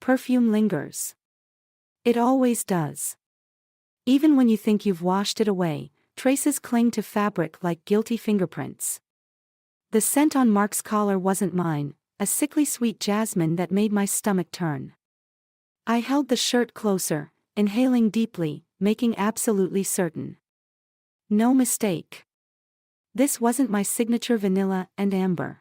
perfume lingers. It always does. Even when you think you've washed it away, traces cling to fabric like guilty fingerprints. The scent on Mark's collar wasn't mine, a sickly sweet jasmine that made my stomach turn. I held the shirt closer, inhaling deeply, making absolutely certain. No mistake. This wasn't my signature vanilla and amber.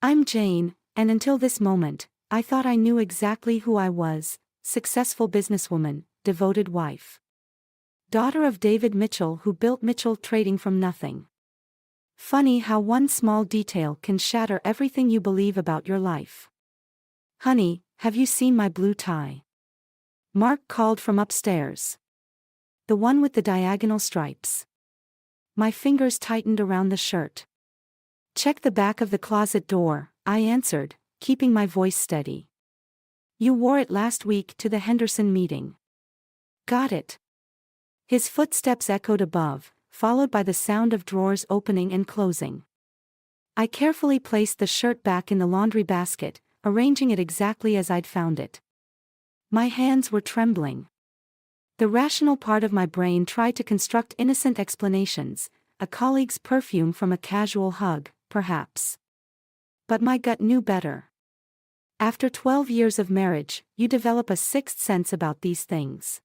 I'm Jane, and until this moment, I thought I knew exactly who I was: successful businesswoman, devoted wife. Daughter of David Mitchell, who built Mitchell Trading from nothing. Funny how one small detail can shatter everything you believe about your life. "Honey, have you seen my blue tie?" Mark called from upstairs. "The one with the diagonal stripes." My fingers tightened around the shirt. "Check the back of the closet door," I answered, keeping my voice steady. "You wore it last week to the Henderson meeting." "Got it." His footsteps echoed above, followed by the sound of drawers opening and closing. I carefully placed the shirt back in the laundry basket, arranging it exactly as I'd found it. My hands were trembling. The rational part of my brain tried to construct innocent explanations: a colleague's perfume from a casual hug, perhaps. But my gut knew better. After 12 years of marriage, you develop a sixth sense about these things.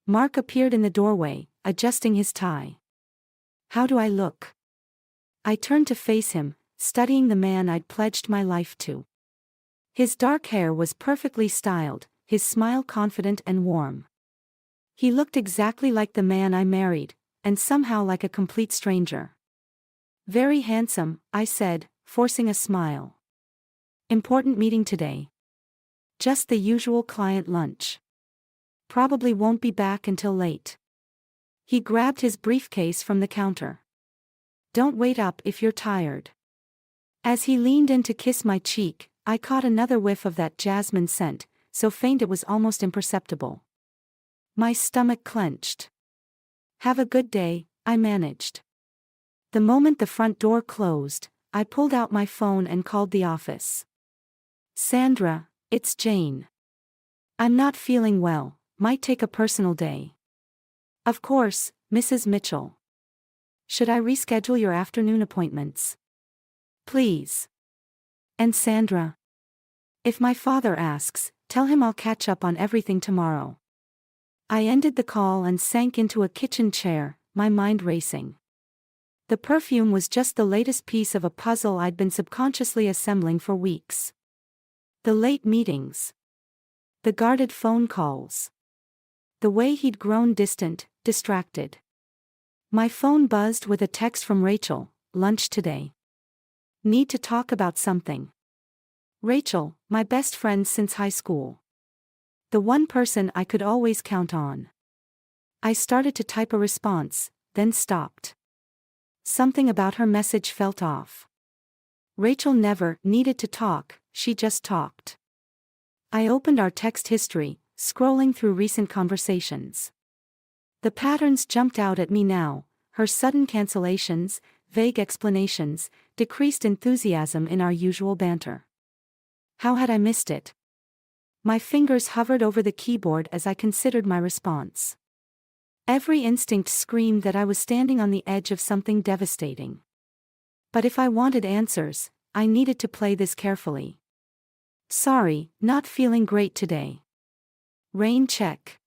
Mark appeared in the doorway, adjusting his tie. "How do I look?" I turned to face him, studying the man I'd pledged my life to. His dark hair was perfectly styled, his smile confident and warm. He looked exactly like the man I married, and somehow like a complete stranger. "Very handsome," I said, forcing a smile. "Important meeting today?" "Just the usual client lunch. Probably won't be back until late." He grabbed his briefcase from the counter. "Don't wait up if you're tired." As he leaned in to kiss my cheek, I caught another whiff of that jasmine scent, so faint it was almost imperceptible. My stomach clenched. "Have a good day," I managed. The moment the front door closed, I pulled out my phone and called the office. "Sandra, it's Jane. I'm not feeling well, might take a personal day." "Of course, Mrs. Mitchell. Should I reschedule your afternoon appointments?" "Please." "And Sandra? If my father asks, tell him I'll catch up on everything tomorrow." I ended the call and sank into a kitchen chair, my mind racing. The perfume was just the latest piece of a puzzle I'd been subconsciously assembling for weeks. The late meetings. The guarded phone calls. The way he'd grown distant, distracted. My phone buzzed with a text from Rachel: "Lunch today. Need to talk about something." Rachel, my best friend since high school. The one person I could always count on. I started to type a response, then stopped. Something about her message felt off. Rachel never needed to talk, she just talked. I opened our text history, scrolling through recent conversations. The patterns jumped out at me now: her sudden cancellations, vague explanations, decreased enthusiasm in our usual banter. How had I missed it? My fingers hovered over the keyboard as I considered my response. Every instinct screamed that I was standing on the edge of something devastating. But if I wanted answers, I needed to play this carefully. "Sorry, not feeling great today. Rain check."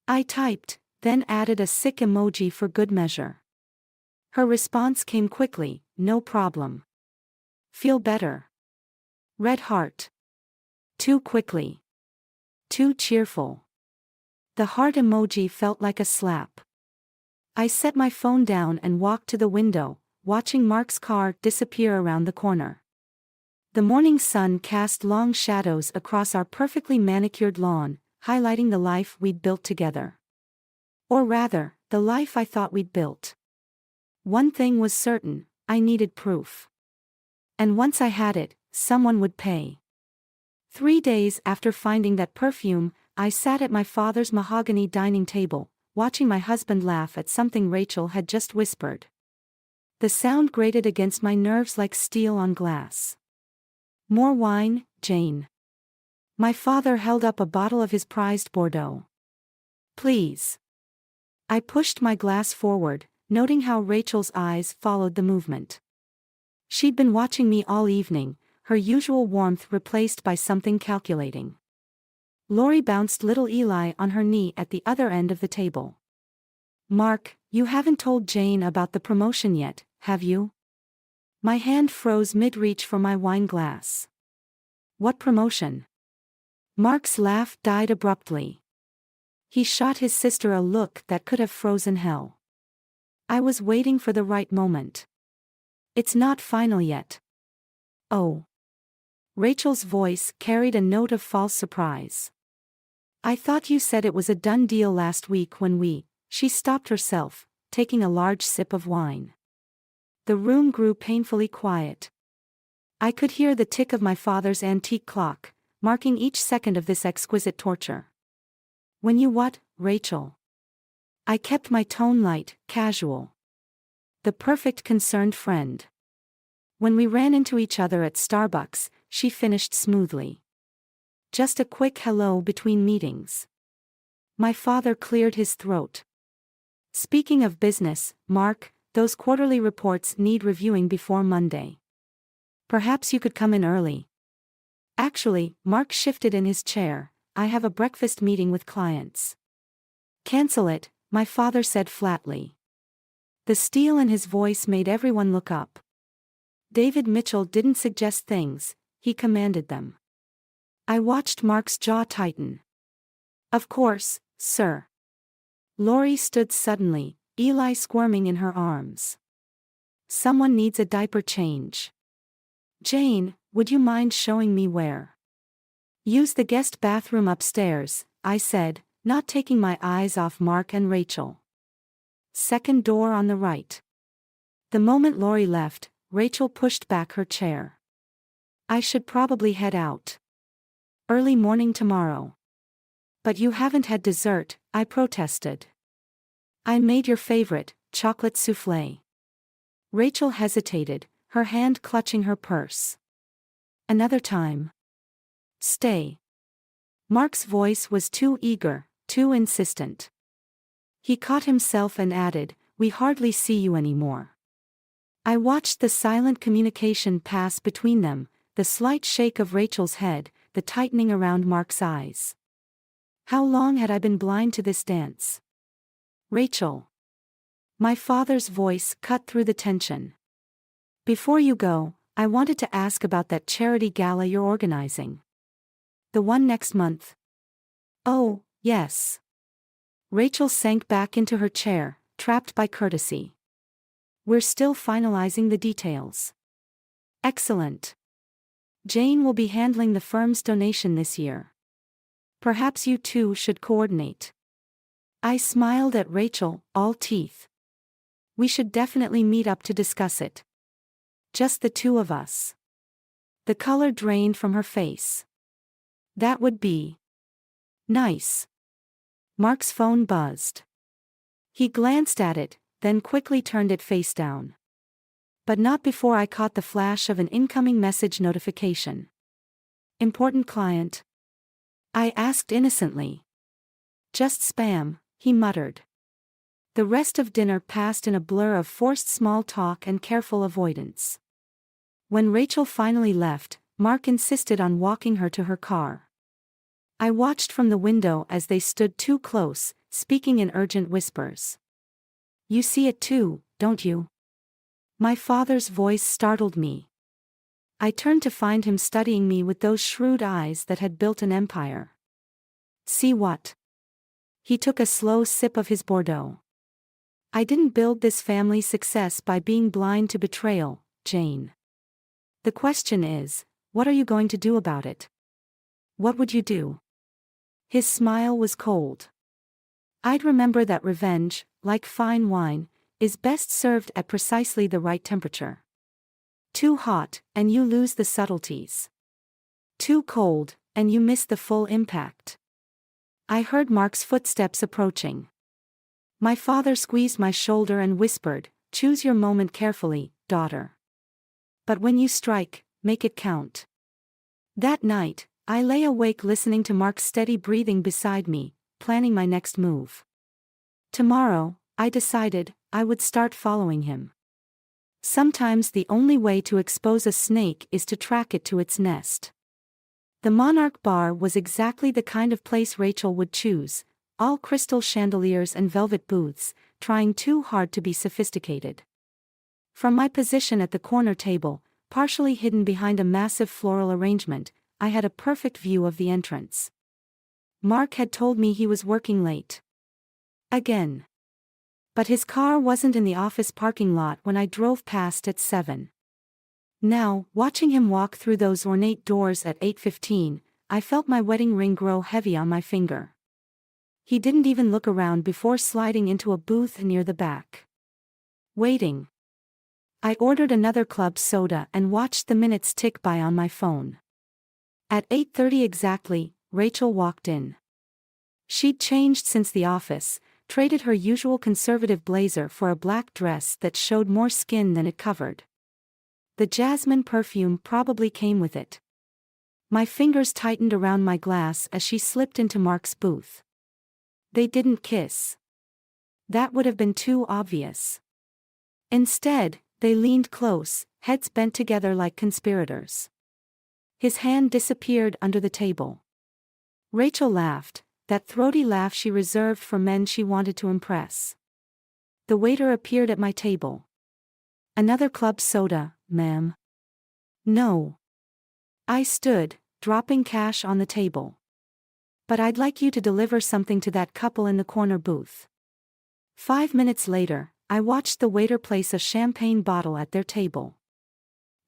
I typed, then added a sick emoji for good measure. Her response came quickly: "No problem. Feel better." Red heart. Too quickly. Too cheerful. The heart emoji felt like a slap. I set my phone down and walked to the window, watching Mark's car disappear around the corner. The morning sun cast long shadows across our perfectly manicured lawn, highlighting the life we'd built together. Or rather, the life I thought we'd built. One thing was certain: I needed proof. And once I had it, someone would pay. 3 days after finding that perfume, I sat at my father's mahogany dining table, watching my husband laugh at something Rachel had just whispered. The sound grated against my nerves like steel on glass. "More wine, Jane?" My father held up a bottle of his prized Bordeaux. Please. I pushed my glass forward, noting how Rachel's eyes followed the movement. She'd been watching me all evening, her usual warmth replaced by something calculating. Lori bounced little Eli on her knee at the other end of the table. Mark, you haven't told Jane about the promotion yet, have you? My hand froze mid-reach for my wine glass. What promotion? Mark's laugh died abruptly. He shot his sister a look that could have frozen hell. I was waiting for the right moment. It's not final yet. Oh. Rachel's voice carried a note of false surprise. I thought you said it was a done deal last week when She stopped herself, taking a large sip of wine. The room grew painfully quiet. I could hear the tick of my father's antique clock, marking each second of this exquisite torture. When you what, Rachel? I kept my tone light, casual. The perfect concerned friend. When we ran into each other at Starbucks, she finished smoothly. Just a quick hello between meetings. My father cleared his throat. Speaking of business, Mark, those quarterly reports need reviewing before Monday. Perhaps you could come in early. Actually, Mark shifted in his chair, I have a breakfast meeting with clients. Cancel it, my father said flatly. The steel in his voice made everyone look up. David Mitchell didn't suggest things, he commanded them. I watched Mark's jaw tighten. Of course, sir. Lori stood suddenly, Eli squirming in her arms. Someone needs a diaper change. Jane, would you mind showing me where? Use the guest bathroom upstairs, I said, not taking my eyes off Mark and Rachel. Second door on the right. The moment Lori left, Rachel pushed back her chair. I should probably head out. Early morning tomorrow. But you haven't had dessert, I protested. I made your favorite, chocolate soufflé. Rachel hesitated, her hand clutching her purse. Another time. Stay. Mark's voice was too eager, too insistent. He caught himself and added, we hardly see you anymore. I watched the silent communication pass between them, the slight shake of Rachel's head, the tightening around Mark's eyes. How long had I been blind to this dance? Rachel. My father's voice cut through the tension. Before you go, I wanted to ask about that charity gala you're organizing. The one next month. Oh, yes. Rachel sank back into her chair, trapped by courtesy. We're still finalizing the details. Excellent. Jane will be handling the firm's donation this year. Perhaps you two should coordinate. I smiled at Rachel, all teeth. We should definitely meet up to discuss it. Just the two of us. The color drained from her face. That would be nice. Mark's phone buzzed. He glanced at it, then quickly turned it face down. But not before I caught the flash of an incoming message notification. Important client? I asked innocently. Just spam, he muttered. The rest of dinner passed in a blur of forced small talk and careful avoidance. When Rachel finally left, Mark insisted on walking her to her car. I watched from the window as they stood too close, speaking in urgent whispers. You see it too, don't you? My father's voice startled me. I turned to find him studying me with those shrewd eyes that had built an empire. See what? He took a slow sip of his Bordeaux. I didn't build this family's success by being blind to betrayal, Jane. The question is, what are you going to do about it? What would you do? His smile was cold. I'd remember that revenge, like fine wine, is best served at precisely the right temperature. Too hot, and you lose the subtleties. Too cold, and you miss the full impact. I heard Mark's footsteps approaching. My father squeezed my shoulder and whispered, choose your moment carefully, daughter. But when you strike, make it count. That night, I lay awake listening to Mark's steady breathing beside me, planning my next move. Tomorrow, I decided, I would start following him. Sometimes the only way to expose a snake is to track it to its nest. The Monarch Bar was exactly the kind of place Rachel would choose, all crystal chandeliers and velvet booths, trying too hard to be sophisticated. From my position at the corner table, partially hidden behind a massive floral arrangement, I had a perfect view of the entrance. Mark had told me he was working late. Again. But his car wasn't in the office parking lot when I drove past at 7. Now, watching him walk through those ornate doors at 8:15, I felt my wedding ring grow heavy on my finger. He didn't even look around before sliding into a booth near the back. Waiting. I ordered another club soda and watched the minutes tick by on my phone. At 8:30 exactly, Rachel walked in. She'd changed since the office, traded her usual conservative blazer for a black dress that showed more skin than it covered. The jasmine perfume probably came with it. My fingers tightened around my glass as she slipped into Mark's booth. They didn't kiss. That would have been too obvious. Instead, they leaned close, heads bent together like conspirators. His hand disappeared under the table. Rachel laughed, that throaty laugh she reserved for men she wanted to impress. The waiter appeared at my table. Another club soda, ma'am. No. I stood, dropping cash on the table. But I'd like you to deliver something to that couple in the corner booth. 5 minutes later, I watched the waiter place a champagne bottle at their table.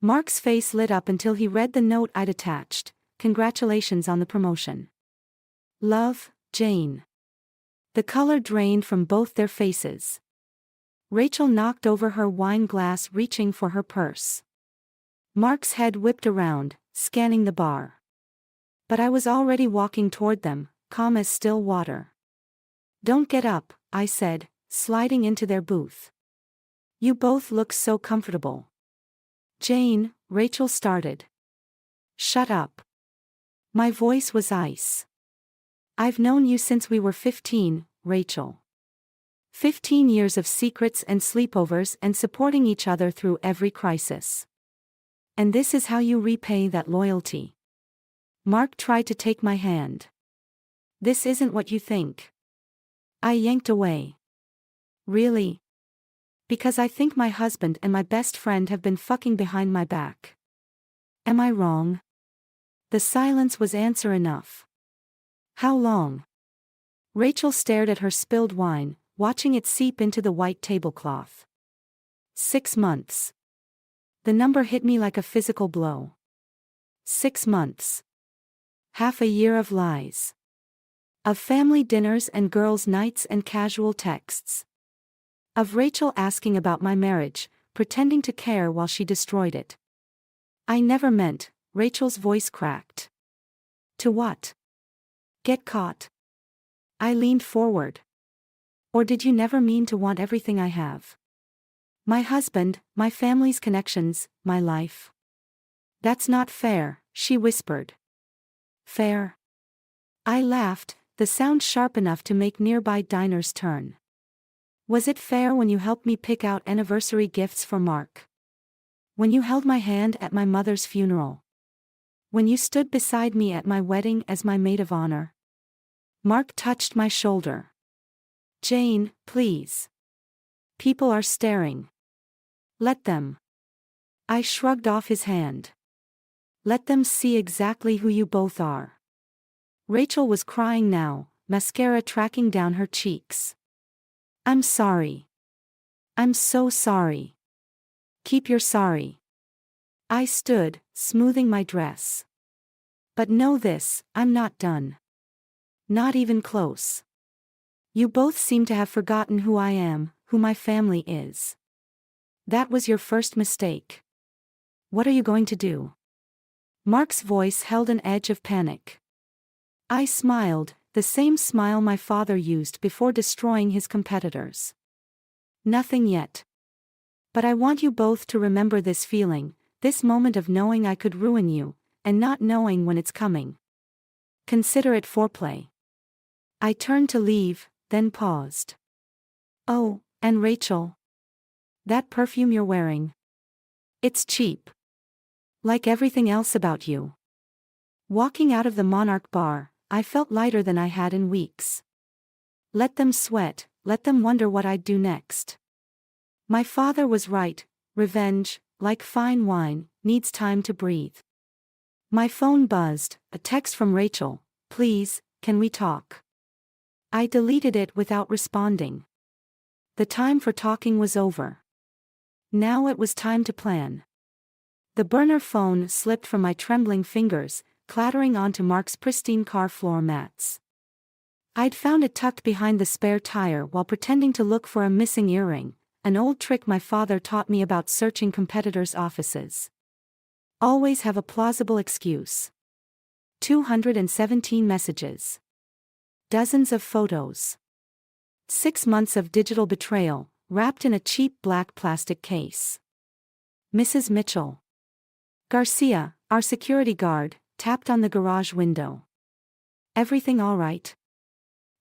Mark's face lit up until he read the note I'd attached. Congratulations on the promotion. Love, Jane. The color drained from both their faces. Rachel knocked over her wine glass, reaching for her purse. Mark's head whipped around, scanning the bar. But I was already walking toward them, calm as still water. Don't get up, I said, sliding into their booth. You both look so comfortable. Jane, Rachel started. Shut up. My voice was ice. I've known you since we were 15, Rachel. 15 years of secrets and sleepovers and supporting each other through every crisis. And this is how you repay that loyalty. Mark tried to take my hand. This isn't what you think. I yanked away. Really? Because I think my husband and my best friend have been fucking behind my back. Am I wrong? The silence was answer enough. How long? Rachel stared at her spilled wine, watching it seep into the white tablecloth. 6 months. The number hit me like a physical blow. 6 months. Half a year of lies. Of family dinners and girls' nights and casual texts. Of Rachel asking about my marriage, pretending to care while she destroyed it. I never meant, Rachel's voice cracked. To what? Get caught? I leaned forward. Or did you never mean to want everything I have? My husband, my family's connections, my life. That's not fair, she whispered. Fair? I laughed, the sound sharp enough to make nearby diners turn. Was it fair when you helped me pick out anniversary gifts for Mark? When you held my hand at my mother's funeral? When you stood beside me at my wedding as my maid of honor? Mark touched my shoulder. Jane, please. People are staring. Let them. I shrugged off his hand. Let them see exactly who you both are. Rachel was crying now, mascara tracking down her cheeks. I'm sorry. I'm so sorry. Keep your sorry. I stood, smoothing my dress. But know this, I'm not done. Not even close. You both seem to have forgotten who I am, who my family is. That was your first mistake. What are you going to do? Mark's voice held an edge of panic. I smiled, the same smile my father used before destroying his competitors. Nothing yet. But I want you both to remember this feeling, this moment of knowing I could ruin you, and not knowing when it's coming. Consider it foreplay. I turned to leave, then paused. Oh, and Rachel. That perfume you're wearing. It's cheap. Like everything else about you. Walking out of the Monarch bar, I felt lighter than I had in weeks. Let them sweat, let them wonder what I'd do next. My father was right, revenge, like fine wine, needs time to breathe. My phone buzzed, a text from Rachel, "Please, can we talk?" I deleted it without responding. The time for talking was over. Now it was time to plan. The burner phone slipped from my trembling fingers, clattering onto Mark's pristine car floor mats. I'd found it tucked behind the spare tire while pretending to look for a missing earring, an old trick my father taught me about searching competitors' offices. Always have a plausible excuse. 217 messages. Dozens of photos. 6 months of digital betrayal, wrapped in a cheap black plastic case. Mrs. Mitchell. Garcia, our security guard, tapped on the garage window. Everything all right?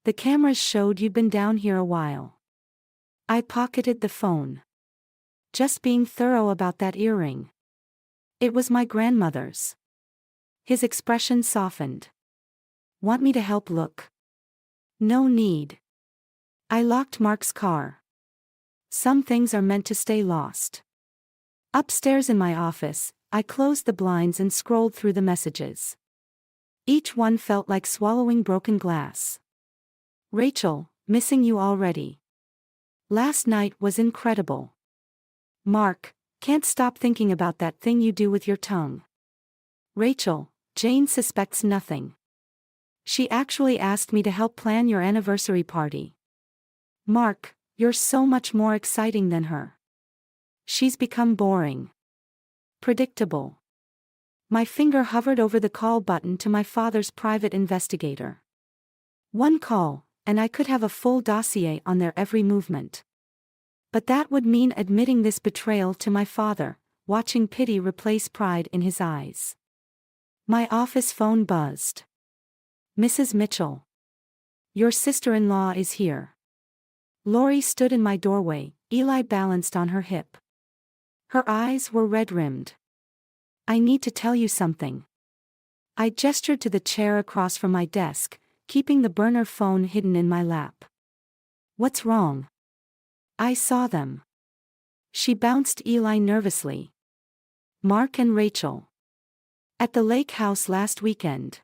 The cameras showed you'd been down here a while. I pocketed the phone. Just being thorough about that earring. It was my grandmother's. His expression softened. Want me to help look? No need. I locked Mark's car. Some things are meant to stay lost. Upstairs in my office, I closed the blinds and scrolled through the messages. Each one felt like swallowing broken glass. Rachel, missing you already. Last night was incredible. Mark, can't stop thinking about that thing you do with your tongue. Rachel, Jane suspects nothing. She actually asked me to help plan your anniversary party. Mark, you're so much more exciting than her. She's become boring. Predictable. My finger hovered over the call button to my father's private investigator. One call, and I could have a full dossier on their every movement. But that would mean admitting this betrayal to my father, watching pity replace pride in his eyes. My office phone buzzed. Mrs. Mitchell. Your sister-in-law is here. Lori stood in my doorway, Eli balanced on her hip. Her eyes were red-rimmed. I need to tell you something. I gestured to the chair across from my desk, keeping the burner phone hidden in my lap. What's wrong? I saw them. She bounced Eli nervously. Mark and Rachel. At the lake house last weekend.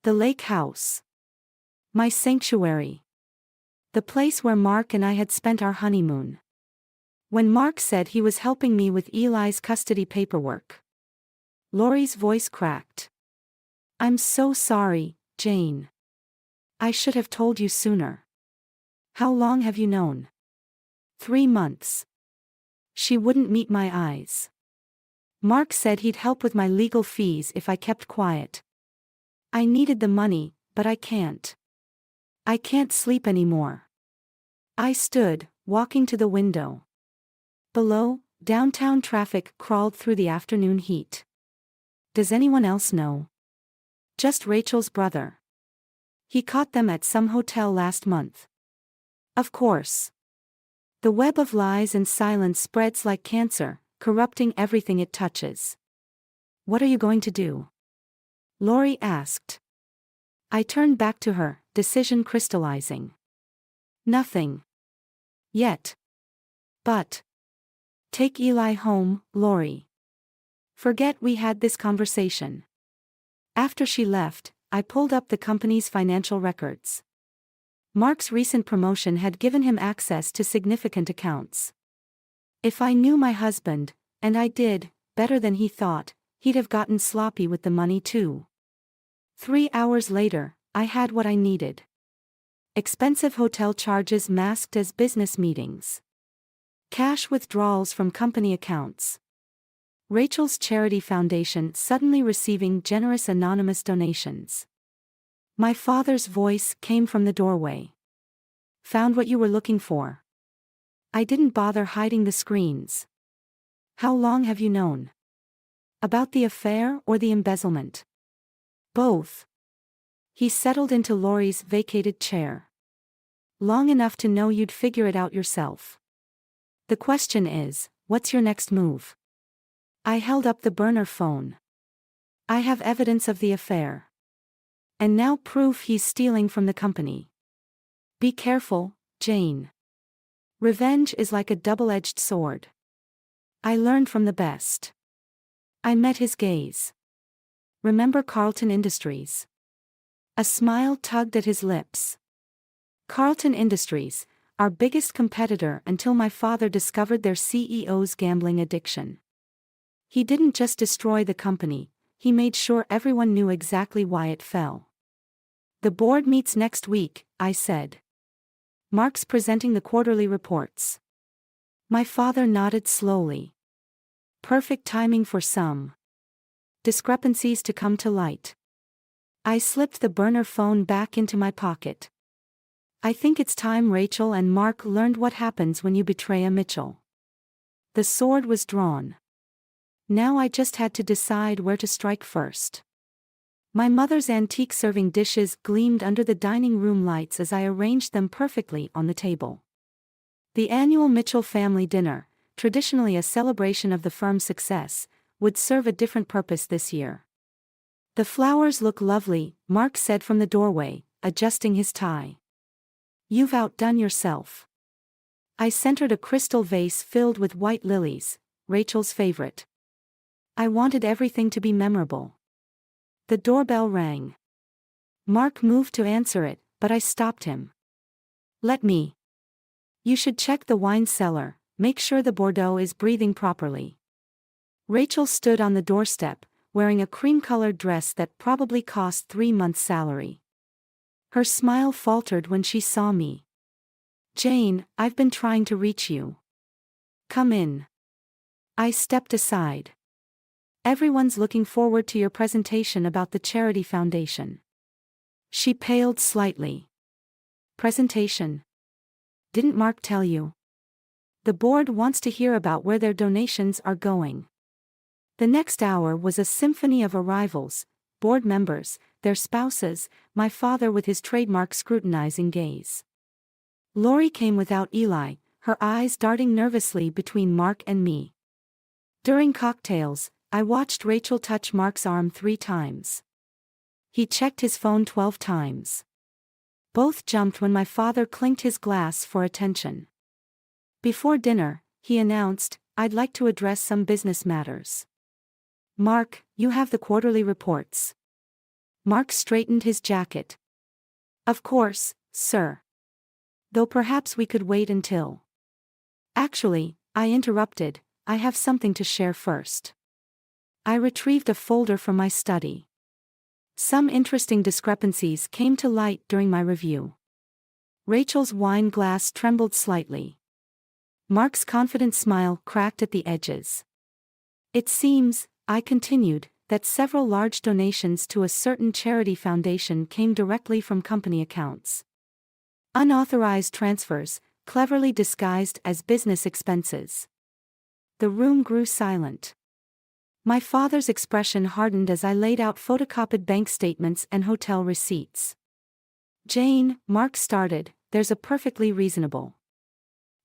The lake house. My sanctuary. The place where Mark and I had spent our honeymoon. When Mark said he was helping me with Eli's custody paperwork. Lori's voice cracked. I'm so sorry, Jane. I should have told you sooner. How long have you known? 3 months. She wouldn't meet my eyes. Mark said he'd help with my legal fees if I kept quiet. I needed the money, but I can't. I can't sleep anymore. I stood, walking to the window. Below, downtown traffic crawled through the afternoon heat. Does anyone else know? Just Rachel's brother. He caught them at some hotel last month. Of course. The web of lies and silence spreads like cancer, corrupting everything it touches. What are you going to do? Lori asked. I turned back to her, decision crystallizing. Nothing. Yet. But. Take Eli home, Lori. Forget we had this conversation. After she left, I pulled up the company's financial records. Mark's recent promotion had given him access to significant accounts. If I knew my husband, and I did, better than he thought, he'd have gotten sloppy with the money too. 3 hours later, I had what I needed. Expensive hotel charges masked as business meetings. Cash withdrawals from company accounts. Rachel's charity foundation suddenly receiving generous anonymous donations. My father's voice came from the doorway. Found what you were looking for. I didn't bother hiding the screens. How long have you known? About the affair or the embezzlement? Both. He settled into Laurie's vacated chair. Long enough to know you'd figure it out yourself. The question is, what's your next move? I held up the burner phone. I have evidence of the affair. And now proof he's stealing from the company. Be careful, Jane. Revenge is like a double-edged sword. I learned from the best. I met his gaze. Remember Carlton Industries? A smile tugged at his lips. Carlton Industries, our biggest competitor until my father discovered their CEO's gambling addiction. He didn't just destroy the company, he made sure everyone knew exactly why it fell. The board meets next week, I said. Mark's presenting the quarterly reports. My father nodded slowly. Perfect timing for some discrepancies to come to light. I slipped the burner phone back into my pocket. I think it's time Rachel and Mark learned what happens when you betray a Mitchell. The sword was drawn. Now I just had to decide where to strike first. My mother's antique serving dishes gleamed under the dining room lights as I arranged them perfectly on the table. The annual Mitchell family dinner, traditionally a celebration of the firm's success, would serve a different purpose this year. The flowers look lovely, Mark said from the doorway, adjusting his tie. You've outdone yourself. I centered a crystal vase filled with white lilies, Rachel's favorite. I wanted everything to be memorable. The doorbell rang. Mark moved to answer it, but I stopped him. Let me. You should check the wine cellar, make sure the Bordeaux is breathing properly. Rachel stood on the doorstep, wearing a cream-colored dress that probably cost 3 months' salary. Her smile faltered when she saw me. Jane, I've been trying to reach you. Come in. I stepped aside. Everyone's looking forward to your presentation about the charity foundation. She paled slightly. Presentation? Didn't Mark tell you? The board wants to hear about where their donations are going. The next hour was a symphony of arrivals, board members, their spouses, my father with his trademark scrutinizing gaze. Laurie came without Eli, her eyes darting nervously between Mark and me. During cocktails, I watched Rachel touch Mark's arm 3 times. He checked his phone 12 times. Both jumped when my father clinked his glass for attention. Before dinner, he announced, I'd like to address some business matters. Mark, you have the quarterly reports. Mark straightened his jacket. Of course, sir. Though perhaps we could wait until. Actually, I interrupted, I have something to share first. I retrieved a folder from my study. Some interesting discrepancies came to light during my review. Rachel's wine glass trembled slightly. Mark's confident smile cracked at the edges. It seems, I continued, that several large donations to a certain charity foundation came directly from company accounts. Unauthorized transfers, cleverly disguised as business expenses. The room grew silent. My father's expression hardened as I laid out photocopied bank statements and hotel receipts. Jane, Mark started, there's a perfectly reasonable.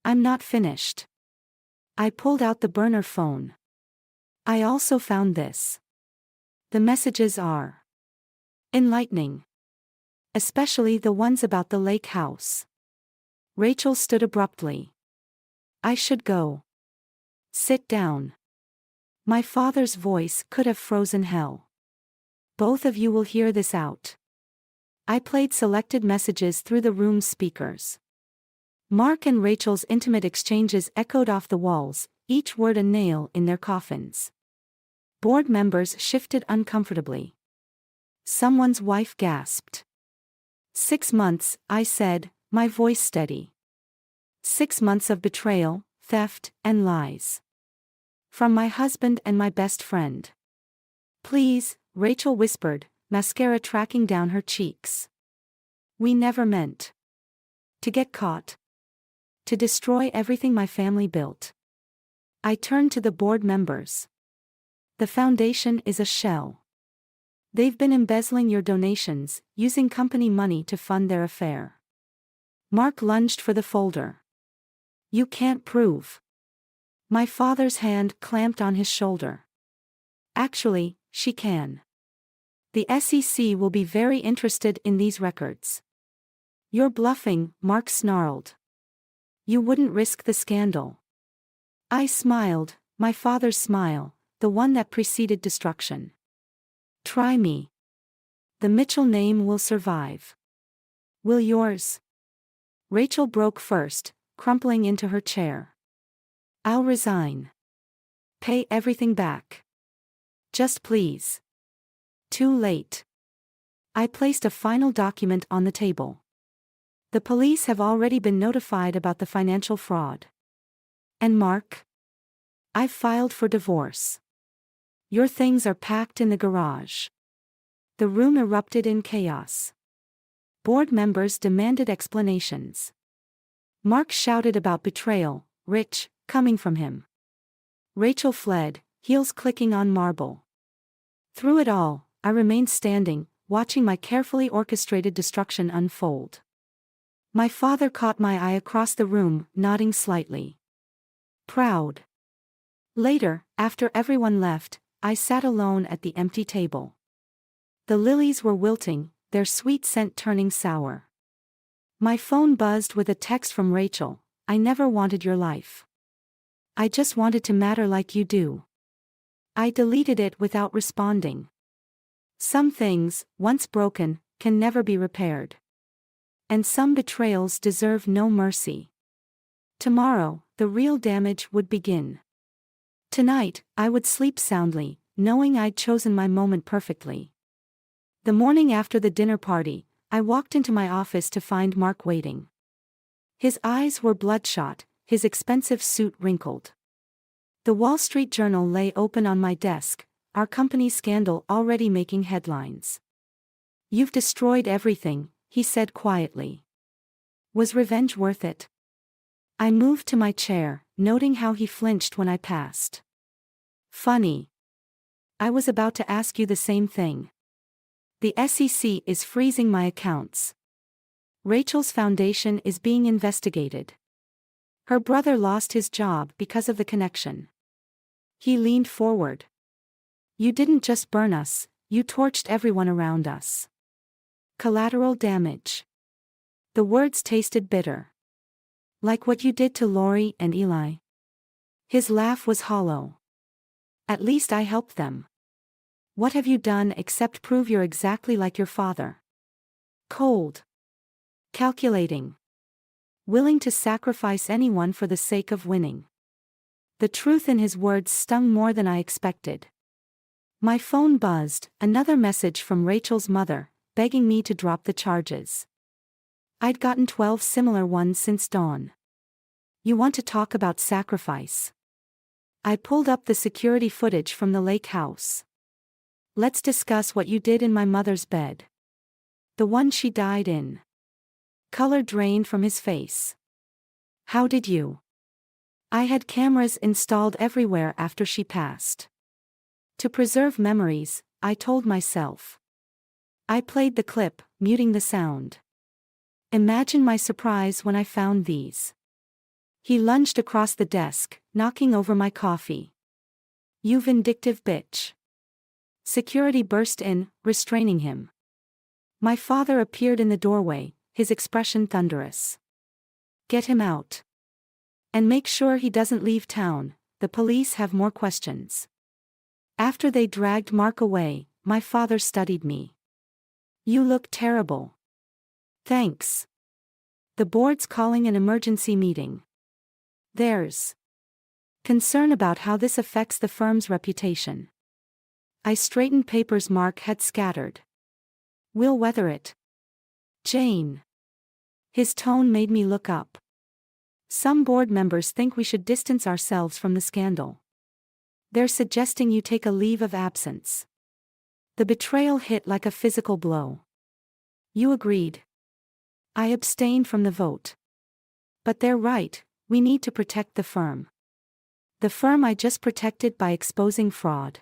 I'm not finished. I pulled out the burner phone. I also found this. The messages are enlightening. Especially the ones about the lake house. Rachel stood abruptly. I should go. Sit down. My father's voice could have frozen hell. Both of you will hear this out. I played selected messages through the room's speakers. Mark and Rachel's intimate exchanges echoed off the walls, each word a nail in their coffins. Board members shifted uncomfortably. Someone's wife gasped. 6 months, I said, my voice steady. 6 months of betrayal, theft, and lies. From my husband and my best friend. Please, Rachel whispered, mascara tracking down her cheeks. We never meant to get caught. To destroy everything my family built. I turned to the board members. The foundation is a shell. They've been embezzling your donations, using company money to fund their affair. Mark lunged for the folder. You can't prove. My father's hand clamped on his shoulder. Actually, she can. The SEC will be very interested in these records. You're bluffing, Mark snarled. You wouldn't risk the scandal. I smiled, my father's smile, the one that preceded destruction. Try me. The Mitchell name will survive. Will yours? Rachel broke first, crumpling into her chair. I'll resign. Pay everything back. Just please. Too late. I placed a final document on the table. The police have already been notified about the financial fraud. And Mark? I've filed for divorce. Your things are packed in the garage. The room erupted in chaos. Board members demanded explanations. Mark shouted about betrayal, rich, coming from him. Rachel fled, heels clicking on marble. Through it all, I remained standing, watching my carefully orchestrated destruction unfold. My father caught my eye across the room, nodding slightly. Proud. Later, after everyone left, I sat alone at the empty table. The lilies were wilting, their sweet scent turning sour. My phone buzzed with a text from Rachel. I never wanted your life. I just wanted to matter like you do. I deleted it without responding. Some things, once broken, can never be repaired. And some betrayals deserve no mercy. Tomorrow, the real damage would begin. Tonight, I would sleep soundly, knowing I'd chosen my moment perfectly. The morning after the dinner party, I walked into my office to find Mark waiting. His eyes were bloodshot, his expensive suit wrinkled. The Wall Street Journal lay open on my desk, our company's scandal already making headlines. You've destroyed everything, he said quietly. Was revenge worth it? I moved to my chair, noting how he flinched when I passed. Funny. I was about to ask you the same thing. The SEC is freezing my accounts. Rachel's foundation is being investigated. Her brother lost his job because of the connection. He leaned forward. You didn't just burn us, you torched everyone around us. Collateral damage. The words tasted bitter. Like what you did to Lori and Eli. His laugh was hollow. At least I helped them. What have you done except prove you're exactly like your father? Cold. Calculating. Willing to sacrifice anyone for the sake of winning. The truth in his words stung more than I expected. My phone buzzed, another message from Rachel's mother, begging me to drop the charges. I'd gotten 12 similar ones since dawn. You want to talk about sacrifice? I pulled up the security footage from the lake house. Let's discuss what you did in my mother's bed. The one she died in. Color drained from his face. How did you? I had cameras installed everywhere after she passed. To preserve memories, I told myself. I played the clip, muting the sound. Imagine my surprise when I found these. He lunged across the desk, knocking over my coffee. You vindictive bitch. Security burst in, restraining him. My father appeared in the doorway, his expression thunderous. Get him out. And make sure he doesn't leave town, the police have more questions. After they dragged Mark away, my father studied me. You look terrible. Thanks. The board's calling an emergency meeting. There's concern about how this affects the firm's reputation. I straightened papers Mark had scattered. We'll weather it. Jane. His tone made me look up. Some board members think we should distance ourselves from the scandal. They're suggesting you take a leave of absence. The betrayal hit like a physical blow. You agreed. I abstained from the vote. But they're right, we need to protect the firm. The firm I just protected by exposing fraud.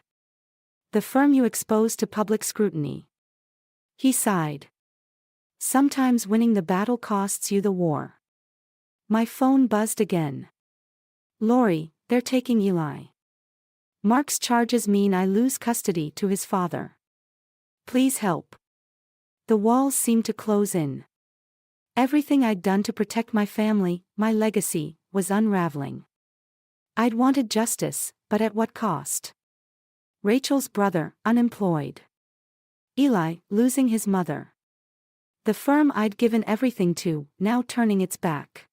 The firm you exposed to public scrutiny. He sighed. Sometimes winning the battle costs you the war. My phone buzzed again. Lori, they're taking Eli. Mark's charges mean I lose custody to his father. Please help. The walls seemed to close in. Everything I'd done to protect my family, my legacy, was unraveling. I'd wanted justice, but at what cost? Rachel's brother, unemployed. Eli, losing his mother. The firm I'd given everything to, now turning its back.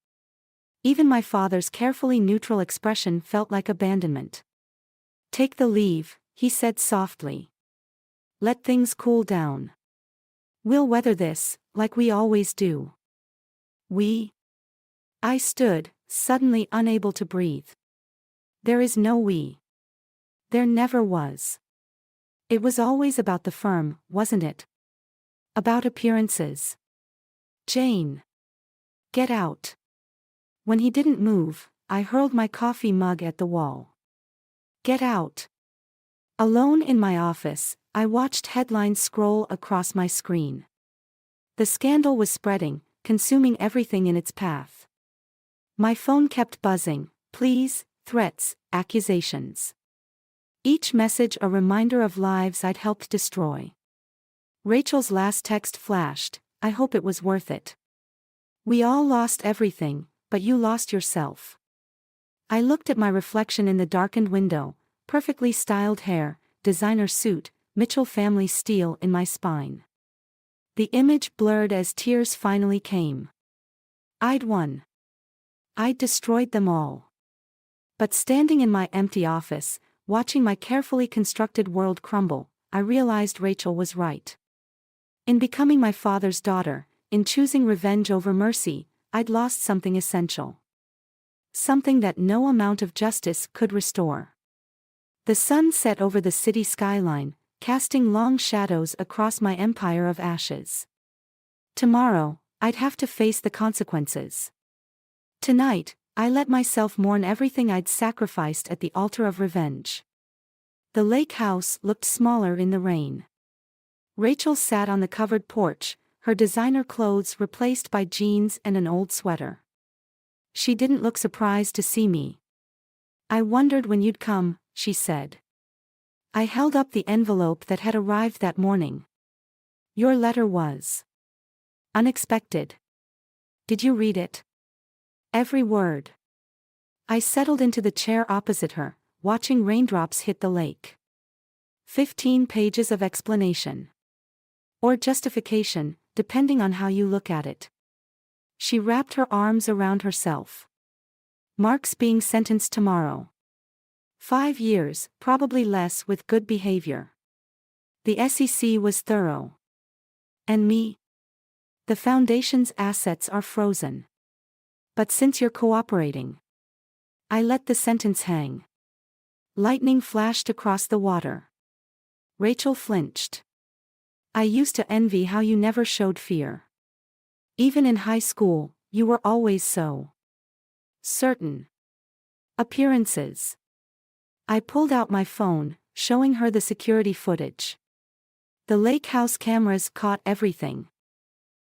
Even my father's carefully neutral expression felt like abandonment. Take the leave, he said softly. Let things cool down. We'll weather this, like we always do. We? I stood, suddenly unable to breathe. There is no we. There never was. It was always about the firm, wasn't it? About appearances. Jane. Get out. When he didn't move, I hurled my coffee mug at the wall. Get out. Alone in my office, I watched headlines scroll across my screen. The scandal was spreading, consuming everything in its path. My phone kept buzzing, pleas, threats, accusations. Each message a reminder of lives I'd helped destroy. Rachel's last text flashed, I hope it was worth it. We all lost everything, but you lost yourself. I looked at my reflection in the darkened window, perfectly styled hair, designer suit, Mitchell family steel in my spine. The image blurred as tears finally came. I'd won. I'd destroyed them all. But standing in my empty office, watching my carefully constructed world crumble, I realized Rachel was right. In becoming my father's daughter, in choosing revenge over mercy, I'd lost something essential. Something that no amount of justice could restore. The sun set over the city skyline, casting long shadows across my empire of ashes. Tomorrow, I'd have to face the consequences. Tonight, I let myself mourn everything I'd sacrificed at the altar of revenge. The lake house looked smaller in the rain. Rachel sat on the covered porch, her designer clothes replaced by jeans and an old sweater. She didn't look surprised to see me. I wondered when you'd come, she said. I held up the envelope that had arrived that morning. Your letter was unexpected. Did you read it? Every word. I settled into the chair opposite her, watching raindrops hit the lake. 15 pages of explanation. Or justification, depending on how you look at it. She wrapped her arms around herself. Mark's being sentenced tomorrow. 5 years, probably less with good behavior. The SEC was thorough. And me? The foundation's assets are frozen. But since you're cooperating, I let the sentence hang. Lightning flashed across the water. Rachel flinched. I used to envy how you never showed fear. Even in high school, you were always so certain. Appearances. I pulled out my phone, showing her the security footage. The lake house cameras caught everything.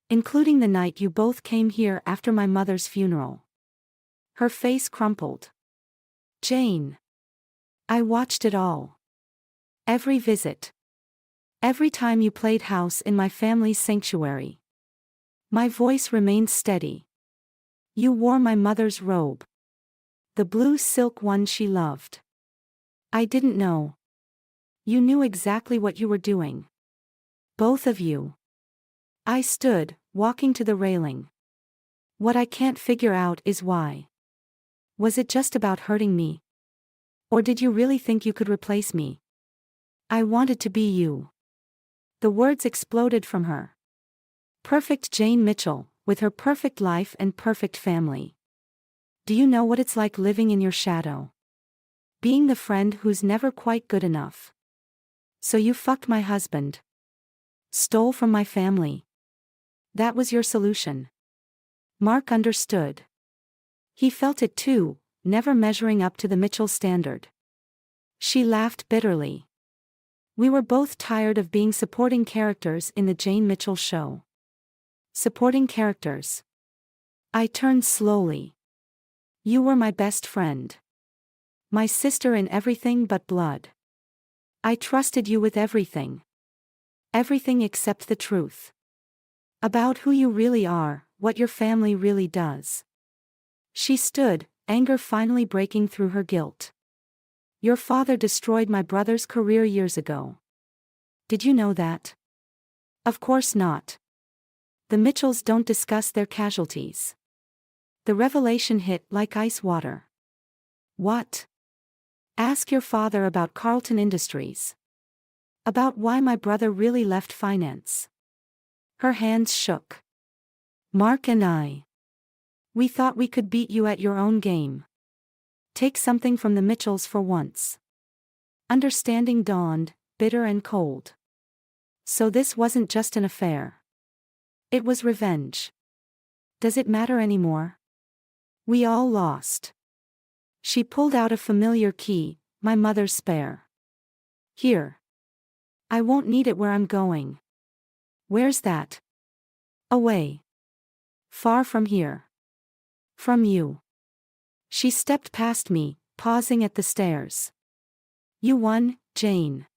Including the night you both came here after my mother's funeral. Her face crumpled. Jane. I watched it all. Every visit. Every time you played house in my family's sanctuary. My voice remained steady. You wore my mother's robe. The blue silk one she loved. I didn't know. You knew exactly what you were doing. Both of you. I stood, walking to the railing. What I can't figure out is why. Was it just about hurting me? Or did you really think you could replace me? I wanted to be you. The words exploded from her. Perfect Jane Mitchell, with her perfect life and perfect family. Do you know what it's like living in your shadow? Being the friend who's never quite good enough. So you fucked my husband. Stole from my family. That was your solution. Mark understood. He felt it too, never measuring up to the Mitchell standard. She laughed bitterly. We were both tired of being supporting characters in the Jane Mitchell show. Supporting characters. I turned slowly. You were my best friend. My sister in everything but blood. I trusted you with everything. Everything except the truth. About who you really are, what your family really does. She stood, anger finally breaking through her guilt. Your father destroyed my brother's career years ago. Did you know that? Of course not. The Mitchells don't discuss their casualties. The revelation hit like ice water. What? Ask your father about Carlton Industries. About why my brother really left finance. Her hands shook. Mark and I. We thought we could beat you at your own game. Take something from the Mitchells for once. Understanding dawned, bitter and cold. So this wasn't just an affair. It was revenge. Does it matter anymore? We all lost. She pulled out a familiar key, my mother's spare. Here. I won't need it where I'm going. Where's that? Away. Far from here. From you. She stepped past me, pausing at the stairs. You won, Jane.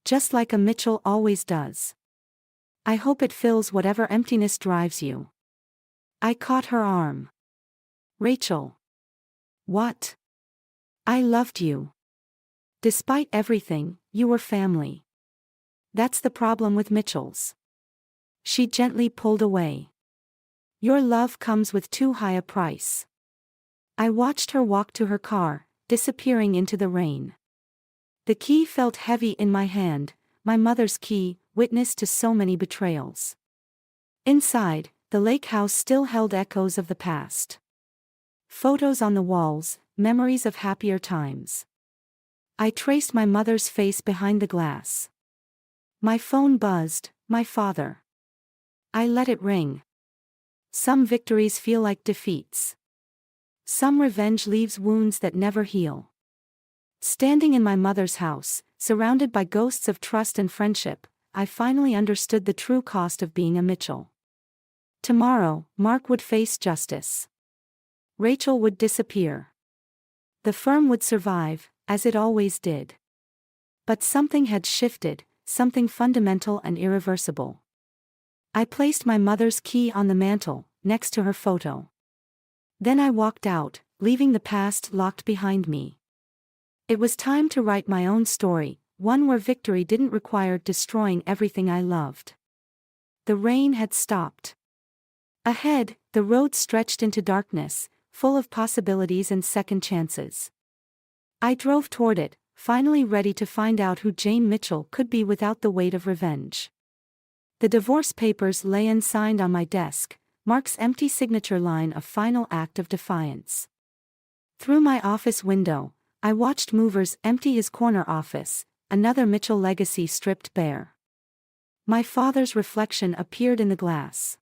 Just like a Mitchell always does. I hope it fills whatever emptiness drives you. I caught her arm. Rachel. What? I loved you. Despite everything, you were family. That's the problem with Mitchells. She gently pulled away. Your love comes with too high a price. I watched her walk to her car, disappearing into the rain. The key felt heavy in my hand, my mother's key, witness to so many betrayals. Inside, the lake house still held echoes of the past. Photos on the walls, memories of happier times. I traced my mother's face behind the glass. My phone buzzed, my father. I let it ring. Some victories feel like defeats. Some revenge leaves wounds that never heal. Standing in my mother's house, surrounded by ghosts of trust and friendship, I finally understood the true cost of being a Mitchell. Tomorrow, Mark would face justice. Rachel would disappear. The firm would survive, as it always did. But something had shifted, something fundamental and irreversible. I placed my mother's key on the mantel, next to her photo. Then I walked out, leaving the past locked behind me. It was time to write my own story, one where victory didn't require destroying everything I loved. The rain had stopped. Ahead, the road stretched into darkness, full of possibilities and second chances. I drove toward it, finally ready to find out who Jane Mitchell could be without the weight of revenge. The divorce papers lay unsigned on my desk, Mark's empty signature line a final act of defiance. Through my office window, I watched movers empty his corner office, another Mitchell legacy stripped bare. My father's reflection appeared in the glass.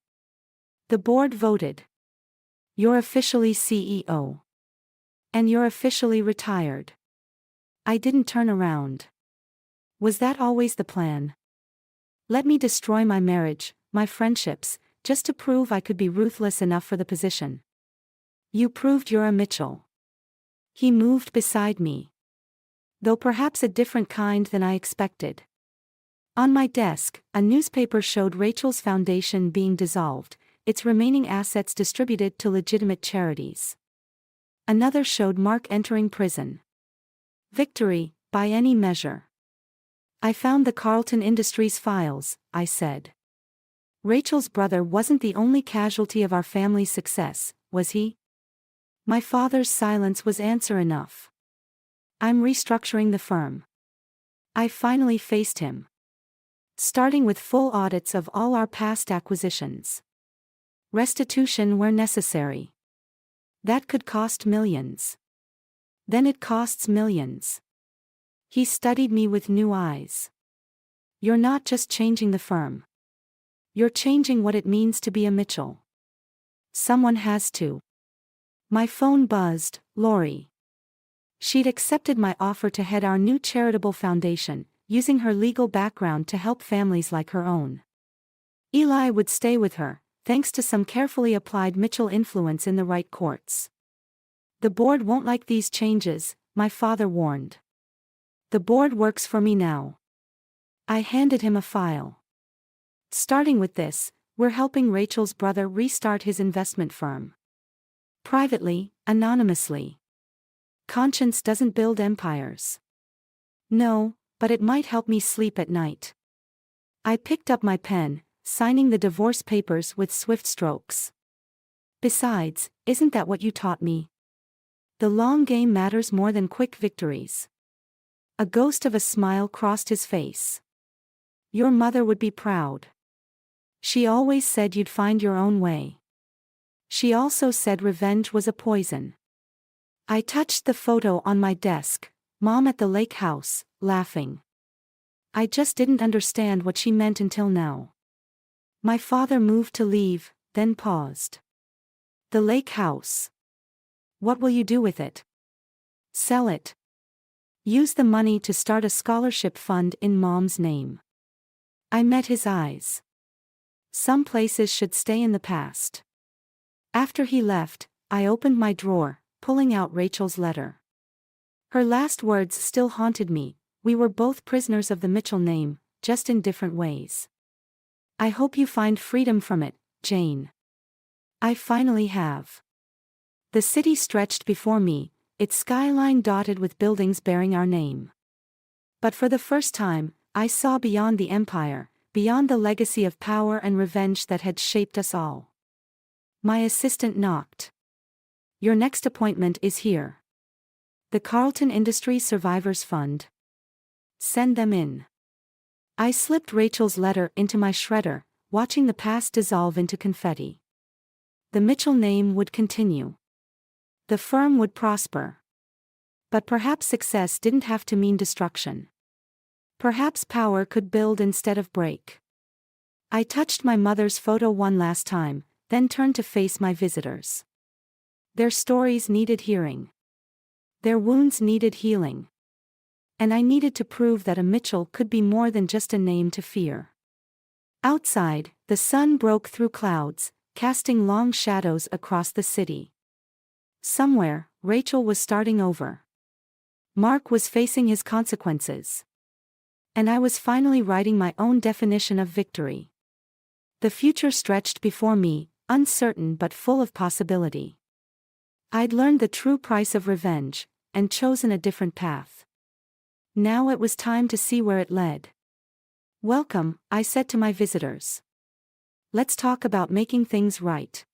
The board voted. You're officially CEO. And you're officially retired. I didn't turn around. Was that always the plan? Let me destroy my marriage, my friendships, just to prove I could be ruthless enough for the position. You proved you're a Mitchell. He moved beside me. Though perhaps a different kind than I expected. On my desk, a newspaper showed Rachel's foundation being dissolved, its remaining assets distributed to legitimate charities. Another showed Mark entering prison. Victory, by any measure. I found the Carlton Industries files, I said. Rachel's brother wasn't the only casualty of our family's success, was he? My father's silence was answer enough. I'm restructuring the firm. I finally faced him. Starting with full audits of all our past acquisitions. Restitution where necessary. That could cost millions. Then it costs millions. He studied me with new eyes. You're not just changing the firm. You're changing what it means to be a Mitchell. Someone has to. My phone buzzed, Lori. She'd accepted my offer to head our new charitable foundation, using her legal background to help families like her own. Eli would stay with her, thanks to some carefully applied Mitchell influence in the right courts. The board won't like these changes, my father warned. The board works for me now. I handed him a file. Starting with this, we're helping Rachel's brother restart his investment firm. Privately, anonymously. Conscience doesn't build empires. No, but it might help me sleep at night. I picked up my pen, signing the divorce papers with swift strokes. Besides, isn't that what you taught me? The long game matters more than quick victories. A ghost of a smile crossed his face. Your mother would be proud. She always said you'd find your own way. She also said revenge was a poison. I touched the photo on my desk, Mom at the lake house, laughing. I just didn't understand what she meant until now. My father moved to leave, then paused. The lake house. What will you do with it? Sell it. Use the money to start a scholarship fund in Mom's name. I met his eyes. Some places should stay in the past. After he left, I opened my drawer, pulling out Rachel's letter. Her last words still haunted me. We were both prisoners of the Mitchell name, just in different ways. I hope you find freedom from it, Jane. I finally have. The city stretched before me, its skyline dotted with buildings bearing our name. But for the first time, I saw beyond the empire, beyond the legacy of power and revenge that had shaped us all. My assistant knocked. Your next appointment is here. The Carlton Industries Survivors Fund. Send them in. I slipped Rachel's letter into my shredder, watching the past dissolve into confetti. The Mitchell name would continue. The firm would prosper. But perhaps success didn't have to mean destruction. Perhaps power could build instead of break. I touched my mother's photo one last time, then turned to face my visitors. Their stories needed hearing. Their wounds needed healing. And I needed to prove that a Mitchell could be more than just a name to fear. Outside, the sun broke through clouds, casting long shadows across the city. Somewhere, Rachel was starting over. Mark was facing his consequences. And I was finally writing my own definition of victory. The future stretched before me, uncertain but full of possibility. I'd learned the true price of revenge, and chosen a different path. Now it was time to see where it led. Welcome, I said to my visitors. Let's talk about making things right.